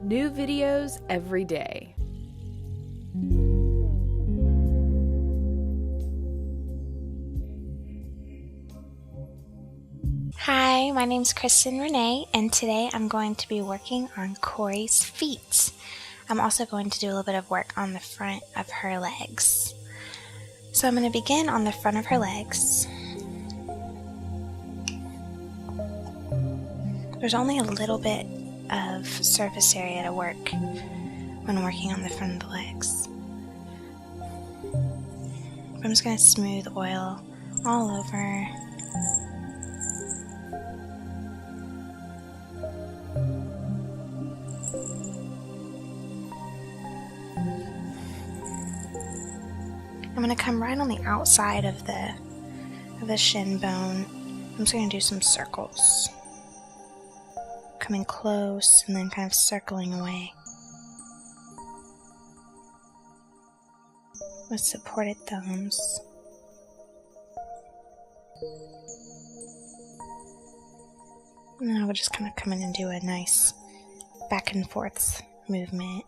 New videos every day. Hi, my name's Kristen Renee, and today I'm going to be working on Corey's feet. I'm also going to do a little bit of work on the front of her legs. So I'm going to begin on the front of her legs. There's only a little bit of surface area to work when working on the front of the legs. I'm just going to smooth oil all over. I'm going to come right on the outside of the shin bone. I'm just going to do some circles. Coming close and then kind of circling away. With supported thumbs. And then I would just kind of come in and do a nice back and forth movement.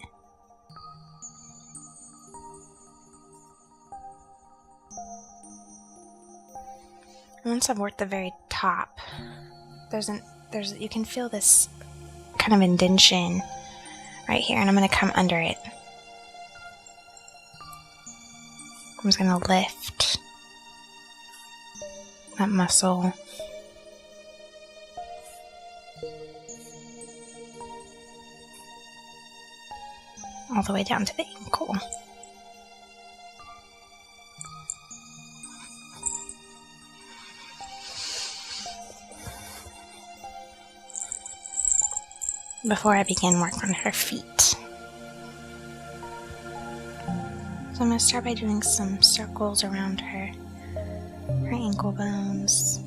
And once I've worked the very top, you can feel this kind of indentation right here, and I'm going to come under it. I'm just going to lift that muscle. All the way down to the ankle. Before I begin work on her feet. So I'm going to start by doing some circles around her ankle bones.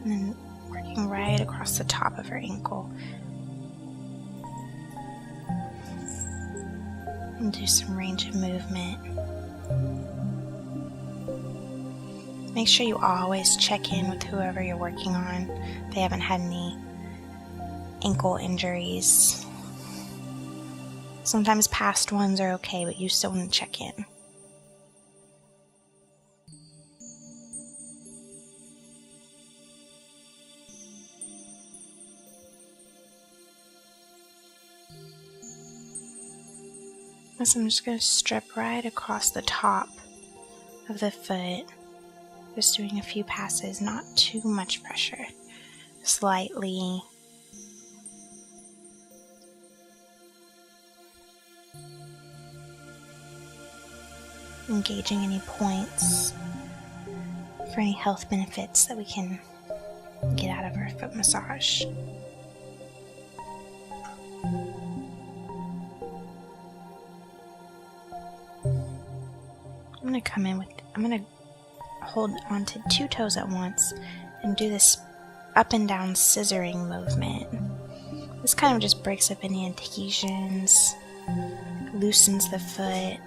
And then working right across the top of her ankle. And do some range of movement. Make sure you always check in with whoever you're working on. They haven't had any ankle injuries. Sometimes past ones are okay, but you still want to check in. So I'm just going to strip right across the top of the foot. Just doing a few passes, not too much pressure. Slightly. Engaging any points for any health benefits that we can get out of our foot massage. I'm going to hold onto two toes at once and do this up and down scissoring movement. This kind of just breaks up any adhesions, loosens the foot.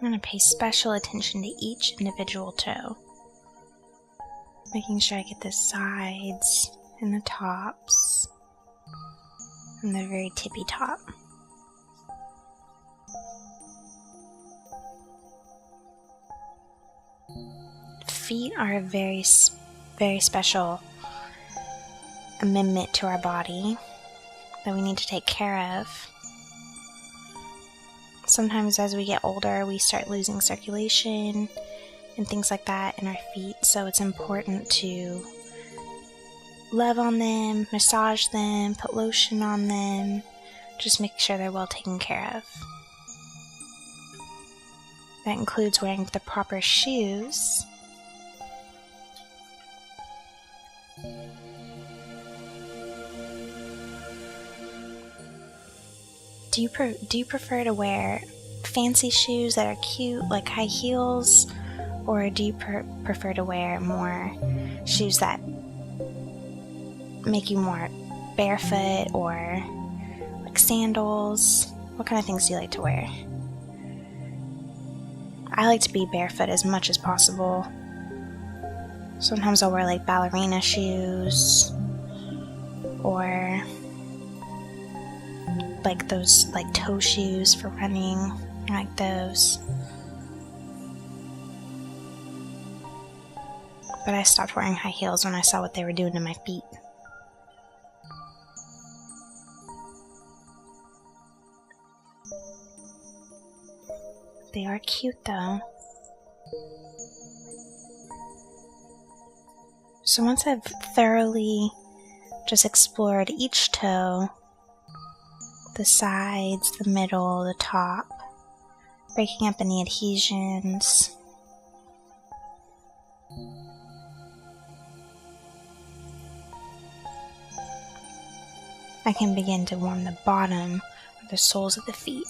I'm going to pay special attention to each individual toe. Making sure I get the sides and the tops and the very tippy top. Feet are a very, very special amendment to our body that we need to take care of. Sometimes as we get older, we start losing circulation and things like that in our feet, so it's important to love on them, massage them, put lotion on them, just make sure they're well taken care of. That includes wearing the proper shoes. Do you prefer to wear fancy shoes that are cute, like high heels, Or do you prefer to wear more shoes that make you more barefoot, or like sandals? What kind of things do you like to wear? I like to be barefoot as much as possible. Sometimes I'll wear like ballerina shoes, or like those like toe shoes for running. I like those. But I stopped wearing high heels when I saw what they were doing to my feet. They are cute though. So once I've thoroughly just explored each toe, the sides, the middle, the top, breaking up any adhesions, I can begin to warm the bottom or the soles of the feet.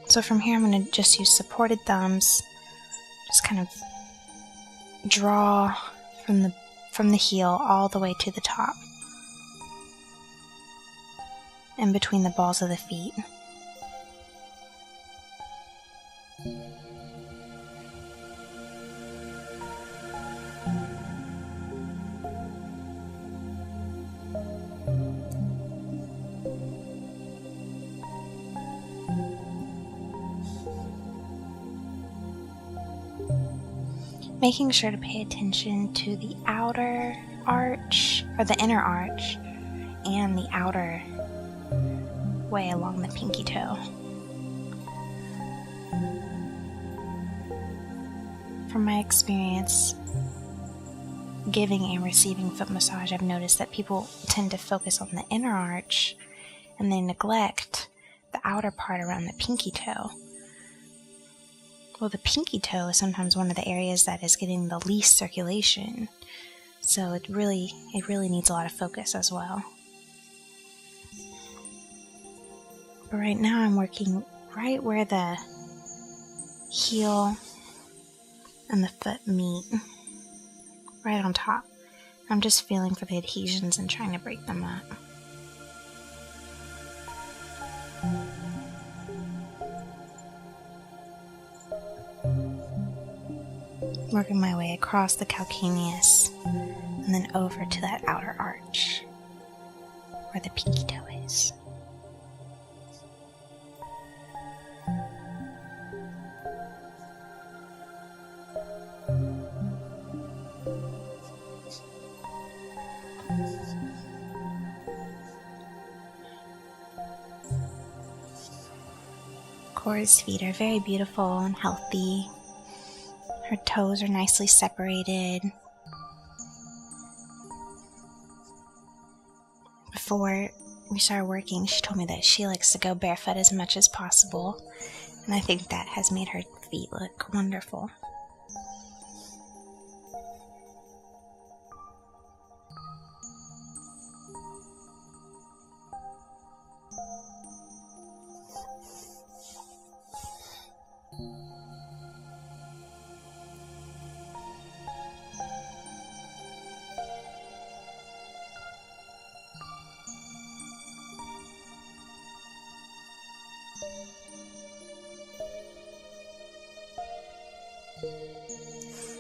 So from here I'm going to just use supported thumbs, just kind of draw from the heel all the way to the top, in between the balls of the feet. Making sure to pay attention to the outer arch, or the inner arch, and the outer way along the pinky toe. From my experience giving and receiving foot massage, I've noticed that people tend to focus on the inner arch and they neglect the outer part around the pinky toe. Well, the pinky toe is sometimes one of the areas that is getting the least circulation, so it really needs a lot of focus as well. But right now I'm working right where the heel and the foot meet, right on top. I'm just feeling for the adhesions and trying to break them up. Working my way across the calcaneus and then over to that outer arch where the pinky toe is. Cora's feet are very beautiful and healthy. Her toes are nicely separated. Before we started working, she told me that she likes to go barefoot as much as possible, and I think that has made her feet look wonderful.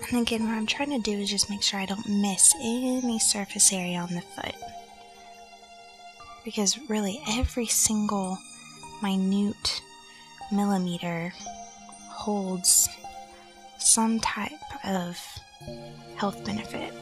And again, what I'm trying to do is just make sure I don't miss any surface area on the foot. Because really, every single minute millimeter holds some type of health benefit.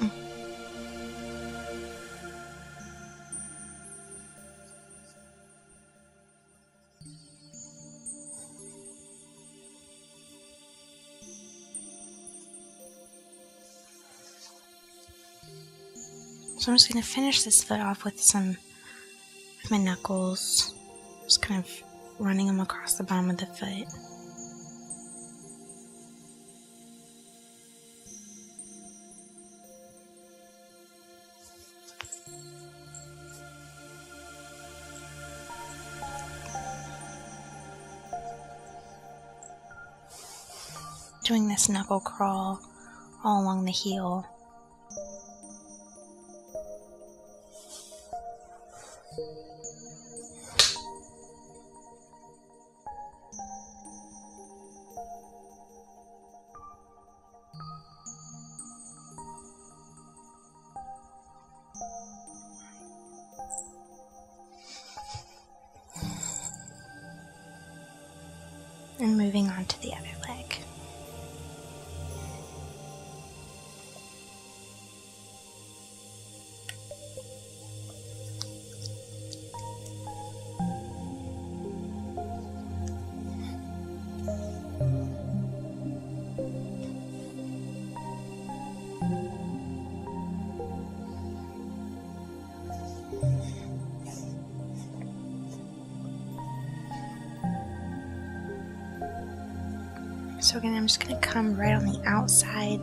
So I'm just going to finish this foot off with some of my knuckles, just kind of running them across the bottom of the foot. doing this knuckle crawl all along the heel. And moving on to the other leg. So again, I'm just going to come right on the outside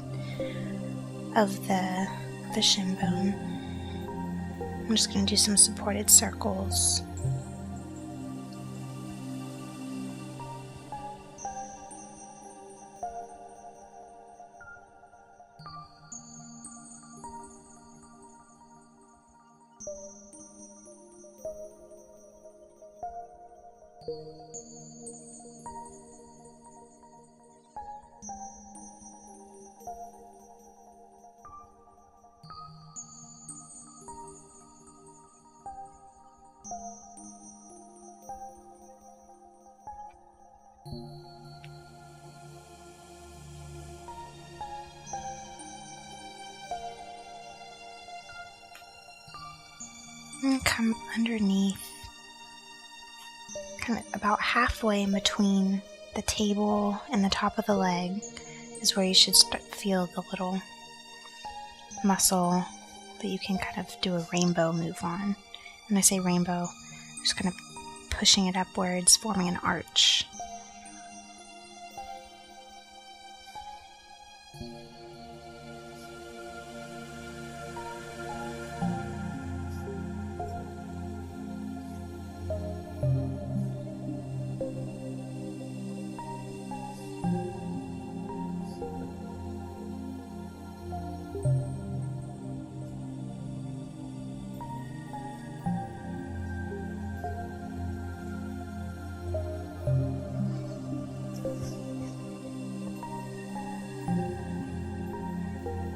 of the shin bone. I'm just going to do some supported circles. And come underneath, kind of about halfway in between the table and the top of the leg is where you should feel the little muscle that you can kind of do a rainbow move on. When I say rainbow, I'm just kind of pushing it upwards, forming an arch.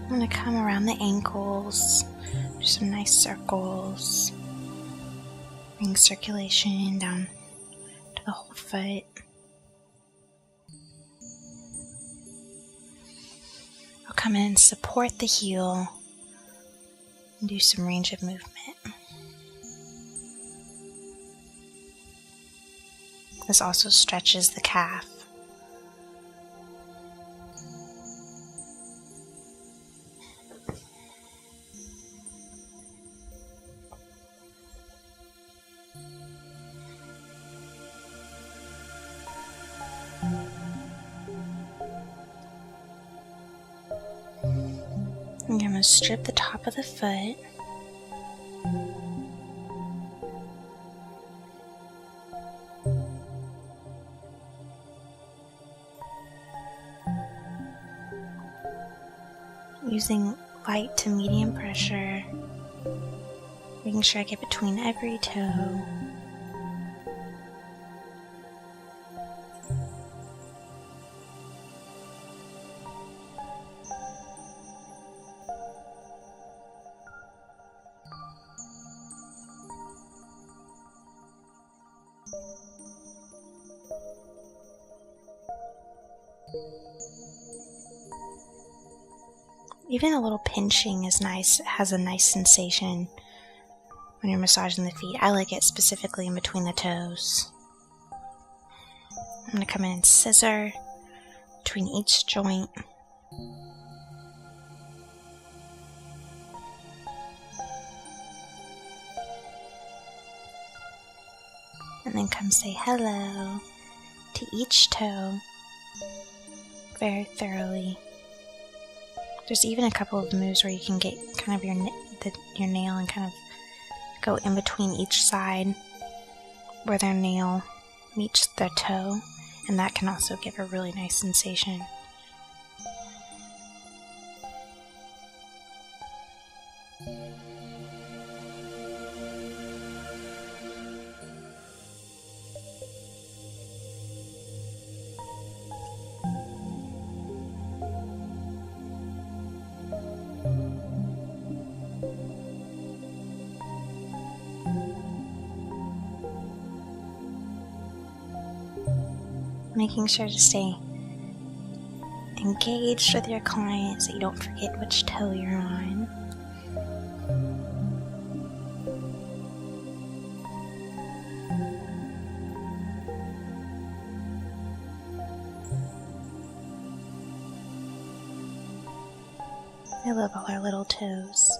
I'm going to come around the ankles, do some nice circles, bring circulation down to the whole foot. I'll come in and support the heel and do some range of movement. This also stretches the calf. I'm going to strip the top of the foot. Using light to medium pressure, making sure I get between every toe. Even a little pinching is nice. It has a nice sensation when you're massaging the feet. I like it specifically in between the toes. I'm going to come in and scissor between each joint. And then come say hello to each toe very thoroughly. There's even a couple of moves where you can get kind of your nail and kind of go in between each side where their nail meets their toe, and that can also give a really nice sensation. making sure to stay engaged with your client so you don't forget which toe you're on. I love all our little toes.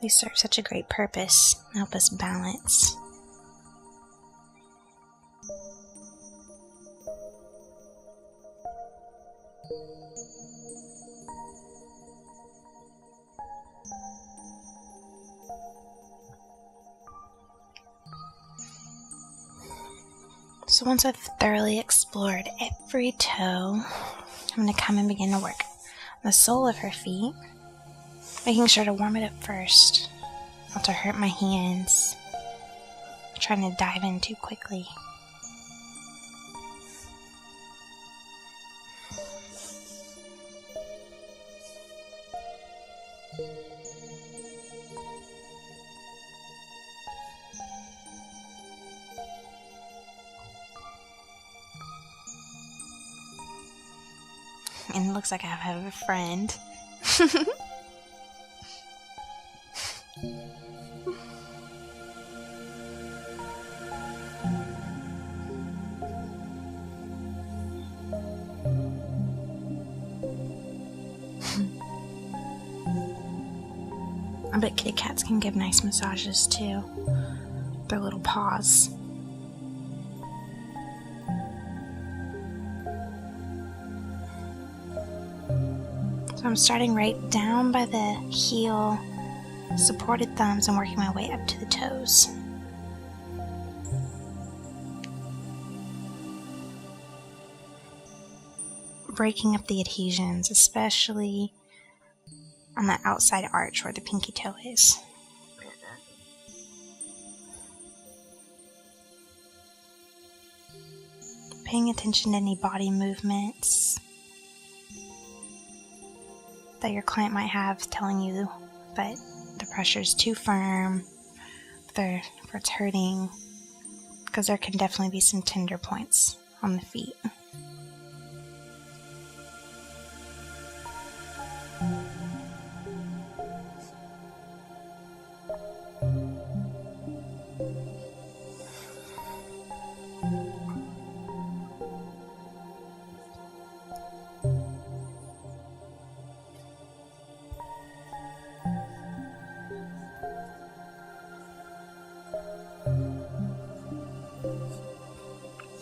They serve such a great purpose, help us balance. So once I've thoroughly explored every toe, I'm going to come and begin to work the sole of her feet, making sure to warm it up first, not to hurt my hands, trying to dive in too quickly. And it looks like I have a friend. I bet kitty cats can give nice massages too. Their little paws. So I'm starting right down by the heel, supported thumbs, and working my way up to the toes. Breaking up the adhesions, especially on the outside arch where the pinky toe is. Paying attention to any body movements that your client might have telling you that the pressure is too firm, if it's hurting, because there can definitely be some tender points on the feet.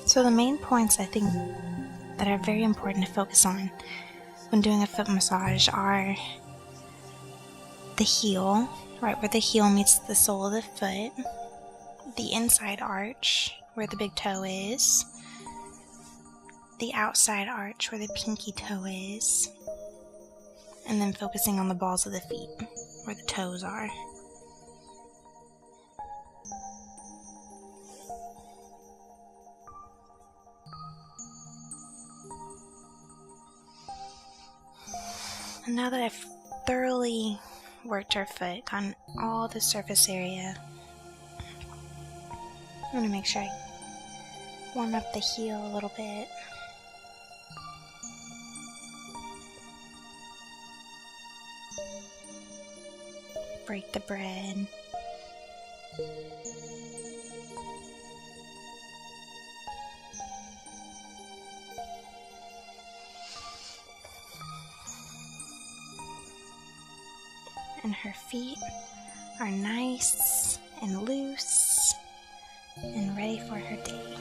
So the main points I think that are very important to focus on when doing a foot massage are the heel, right where the heel meets the sole of the foot, the inside arch where the big toe is, the outside arch where the pinky toe is, and then focusing on the balls of the feet where the toes are. And now that I've thoroughly worked her foot, gotten all the surface area, I'm going to make sure I warm up the heel a little bit. Break the bread. And her feet are nice and loose and ready for her day.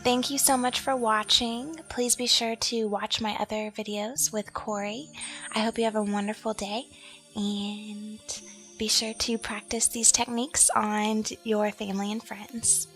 Thank you so much for watching. Please be sure to watch my other videos with Corey. I hope you have a wonderful day, and be sure to practice these techniques on your family and friends.